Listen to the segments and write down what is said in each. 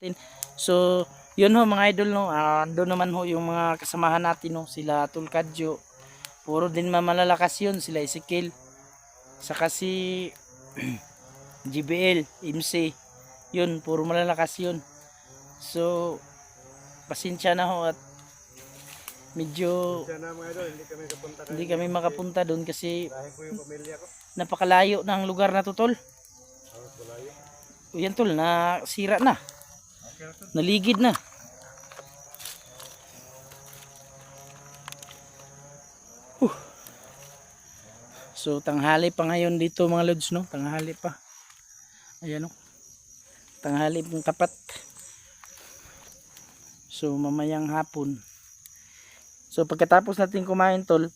natin. So, yun ho mga idol no. Doon naman ho yung mga kasamahan natin no, sila Tulkadjo. Puro din malalakas yun, sila Ezekiel. Saka si GBL, MC. Yun, puro malalakas yun. So, pasensya na ho at medyo Sana mga idol, hindi kami makapunta doon kasi dahil ko yung pamilya ko. napakalayo ng lugar na to, tol. Halos malayo. Yan tol, na sira na. Okay na to. Naligid na. So tanghali pa ngayon dito mga lods no, tanghali pa. Ayan oh. Tanghali pong tapat. So mamayang hapon. So pagkatapos natin kumain tol,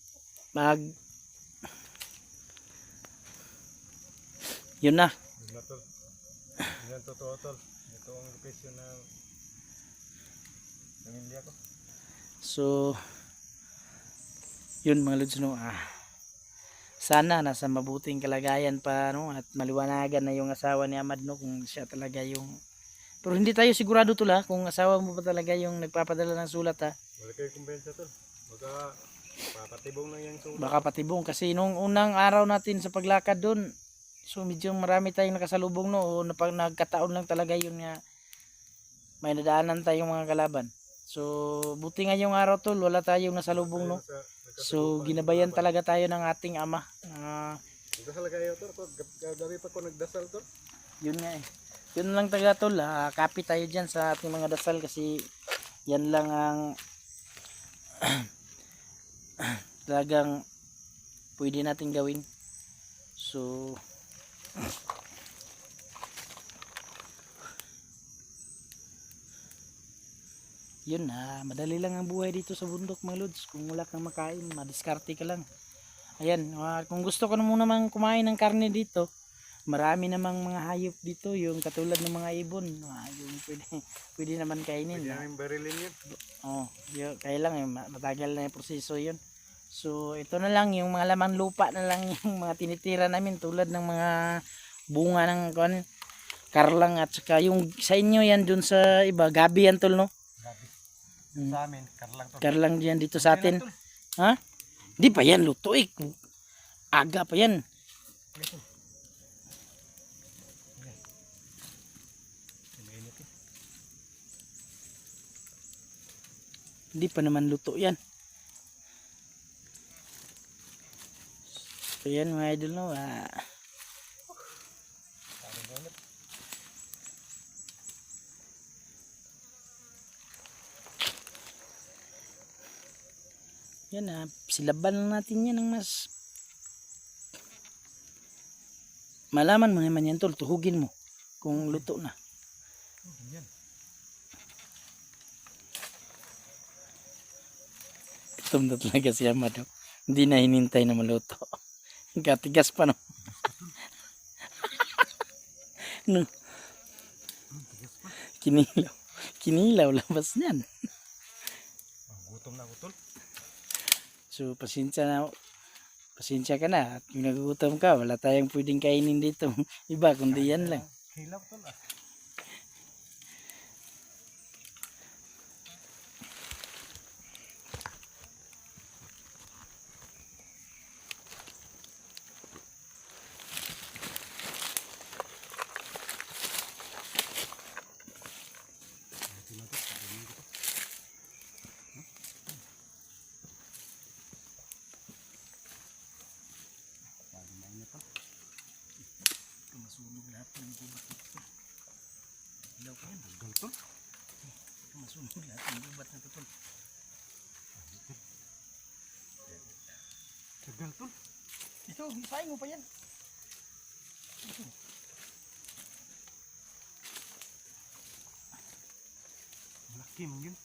yun na. Yun na tol. Yun ang totoo tol. Ito ang location ng pamilya ko. So yun mga lods no, sana nasa mabuting kalagayan pa no, at maliwanagan na yung asawa ni Ahmad no, kung siya talaga yung, pero hindi tayo sigurado tol kung asawa mo ba talaga yung nagpapadala ng sulat Wala kayo kumbensa tol. Baka papatibong lang yung sulat. baka patibong kasi nung unang araw natin sa paglakad doon, so medyo marami tayong nakasalubong no, o nagkataon lang talaga yun nga may nadaanan tayong mga kalaban. So buti nga yung araw tol, wala tayong nasalubong no. So ginabayan talaga tayo ng ating ama. Nagdasal kayo tol. Gabi pa ko nagdasal tol. Yun nga eh. Yun lang talaga tol. Copy tayo dyan sa ating mga dasal kasi yan lang ang talagang pwede natin gawin. So yun madali lang ang buhay dito sa bundok mga lods. Kung wala kang makain, madiskarte ka lang. Ayan, kung gusto ko na muna mang kumain ng karne dito, marami namang mga hayop dito, yung katulad ng mga ibon, yung pwede naman kainin. Pwede namin barilin yun. Kaya lang matagal na yung proseso yun. So ito na lang yung mga laman lupa na lang yung mga tinitira namin, tulad ng mga bunga ng karlang, at saka yung sa inyo yan dun sa iba, gabi yan tol no? Sa amin, karlang tol. Karlang diyan dito sa atin. Ha? Di pa yan luto eh. Aga pa yan. Hindi pa naman luto yan. So yan mga idol no. Yan silaban lang natin yan ng mas malaman mo naman yan tol. Tuhugin mo kung luto na. Gutom na talaga si Ahmad. Hindi na hinintay na maluto. Katigas pa no. No. Kinilaw labas niyan. Gutom na ako tol. So pasensya ka na at kung nagugutom ka, wala tayong pwedeng kainin dito iba kundi yan lang. Hilaw tol Masunog lahat ng gubat nito. Hilaw pa yan. Ganto? Masunog lahat ng gubat na ito. Tagal tol. Ito, isahin mo pa yan. Malaki mong yun.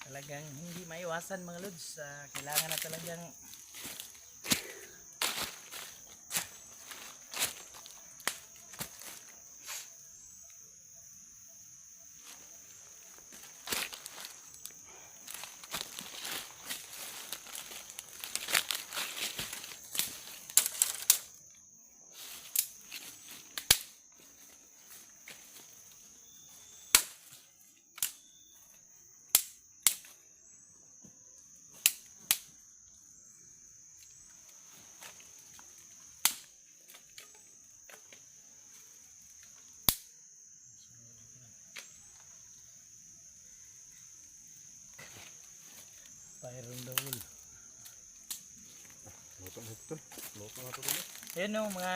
Talagang hindi maiwasan mga lods. Kailangan na talagang fire on the wall. Luto na ito tol. Luto na ito tol. Ayan no mga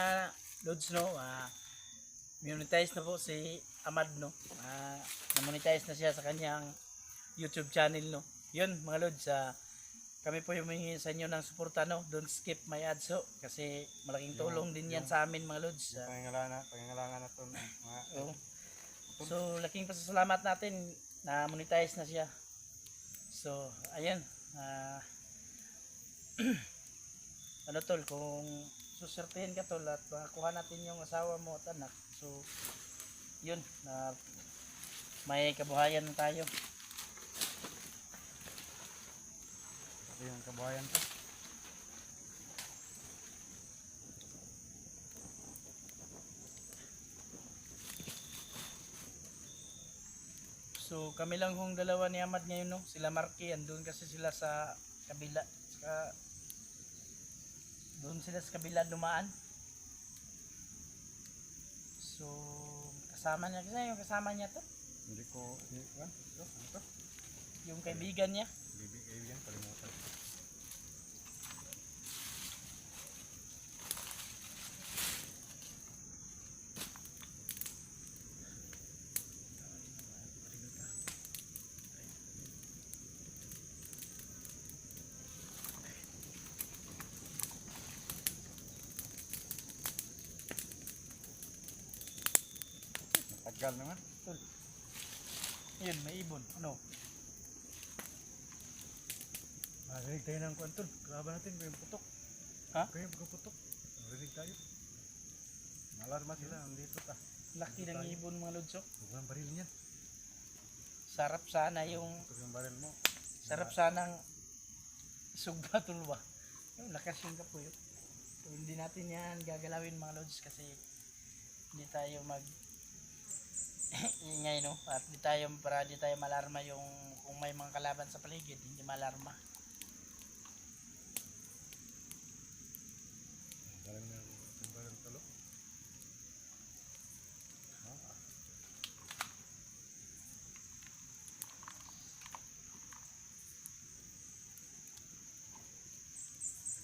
lods no, monetize na po si Amad no. Na-monetize na siya sa kanyang YouTube channel no. Yun mga lods, kami po yung humingi sa inyo ng suporta no. Don't skip my ads ho, kasi malaking tulong din yan sa amin mga lods. Pangingalangan na ito. Oh. So laking pasasalamat natin na monetize na siya. So ayan, ano tol, kung susertihin ka tol at makakuha natin yung asawa mo at anak, so yun, na may kabuhayan na tayo. Ito yung kabuhayan to. So kami lang hong dalawa ni Amad ngayon no, sila Marky andun kasi sila sa kabila, doon sila sa kabila dumaan. So kasama niya, kasi yung kasama niya to, Hindi ko, ito, ano to? yung kaibigan niya. Kaibigan, kalimutan. Tagal naman. Tol, yun may ibon, ano? Marinig tayo ng kwento. Grabe natin kung yung putok. Ha? Kung yung putok. Marinig tayo. Malarma sila. Andito ta. Laki ng ibon mga lodso. Huwag ang baril niyan. Sarap sana yung, Ito yung baril mo. sarap sanang sugba tulwa. Yung lakas yung kapuyo. So hindi natin yan gagalawin mga lods, kasi hindi tayo mag ingay no, at di tayo, para di tayo malarma yung kung may mga kalaban sa paligid, hindi malarma. Baril na yung baril talo.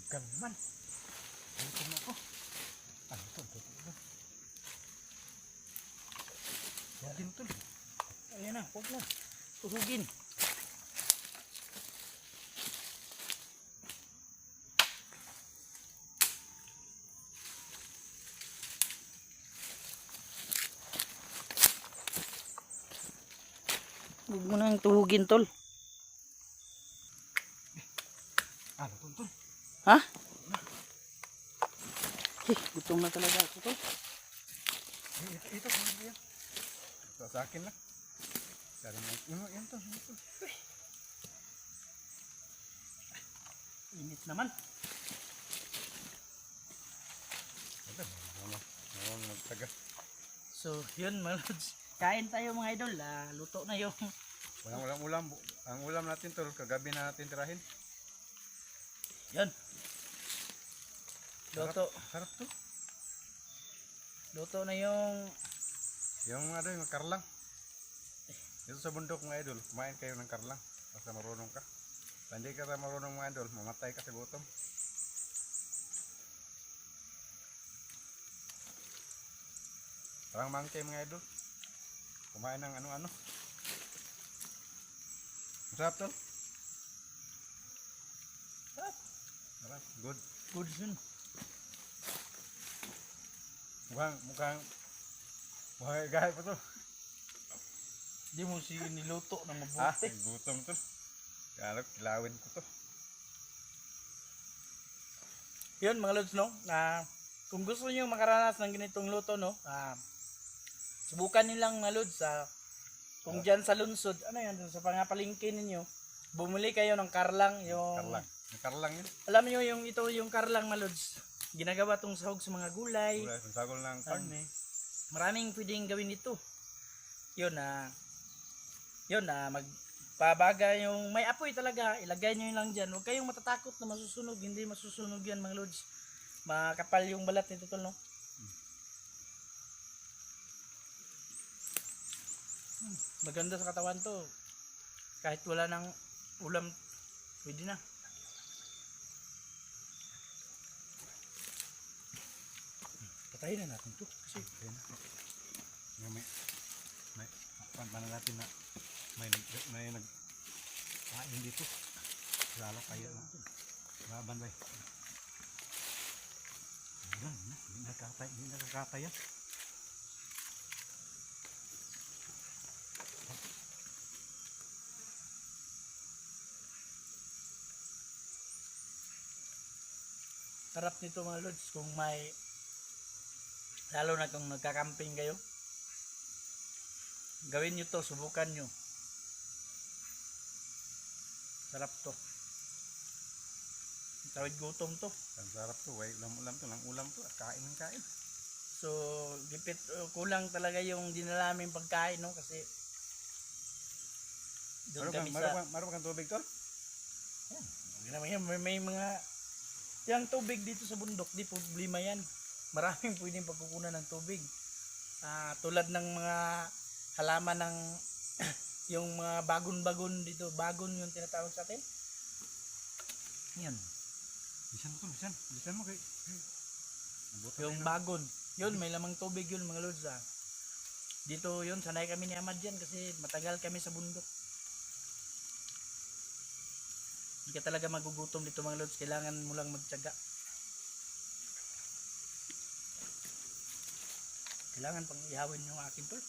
Gan naman. Dito na ako. Ano to? Ito. Wagin to. Ayun na, huwag na tuhugin. Huwag mo nang tuhugin tol. Ano to? Ha? Gutom na talaga ako tol. Ito. Ito sa akin lang. Sabi mo, yan to. Init naman. Ito, magtaga. So yun mga lods, kain tayo mga idol. Luto na yung Walang ulam. Ang ulam natin to, kagabi na natin tirahin. yun. Luto. Sarap to. Luto na yung Yung karlang. Dito sa bundok mga idol, kumain kayo ng karlang. Basta marunong ka. Kung hindi ka marunong mga idol, mamatay ka sa gutom. Parang monkey mga idol. Kumain ng ano-ano. Masarap to. Sarap. Good. good yun. Mukhang gahit pa to. Di mo si niluto ng Ah, mabuti. gutom to. Kaya kilawin ko to. Yun mga lods, no? Kung gusto niyo makaranas ng ganitong luto, no? Subukan nilang mga lods, kung dyan sa lungsod, ano yan, sa pangapalingkin ninyo, bumili kayo ng karlang, yung... Karlang. Yung karlang yun. Alam niyo yung ito, yung karlang mga lods, ginagawa tong sahog sa mga gulay. Wala, yung sagol ng karne. Maraming pwedeng gawin ito. Yun, magpabaga yung may apoy talaga, ilagay nyo yun lang dyan. Huwag kayong matatakot na masusunog, hindi masusunog yan mga lods. Makapal yung balat nito tol, no? Maganda sa katawan to. Kahit wala ng ulam, pwede na. Patayin na natin to kasi may paano natin na may kain dito. Lalo kayo na. Laban ba? Hindi nakakatay yan. Sarap nito mga lods kung may, lalo na kung nagka-camping kayo, gawin nyo to, subukan nyo. Sarap to. Tawid gutom to. Ang sarap to. Ulam to. Lang ulam to. Kain ng kain. So gipit, kulang talaga yung dinalaming pagkain, no? Kasi doon kami sa... Maroon kang tubig to? Yan, may mga yung tubig dito sa bundok, di problema yan. Maraming pwedeng pagkukunan ng tubig. Tulad ng mga halaman ng yung mga bagon-bagon dito, bagon yung tinatawag sa atin. Yan. Bisan mo kay. Yung bagon. Yun, may lamang tubig yun mga lods. Dito yun, sanay kami ni Amad yan kasi matagal kami sa bundok. Hindi ka talaga magugutom dito mga lods, kailangan mo lang magtiyaga. Kailangan pang ihawin yung akin tol.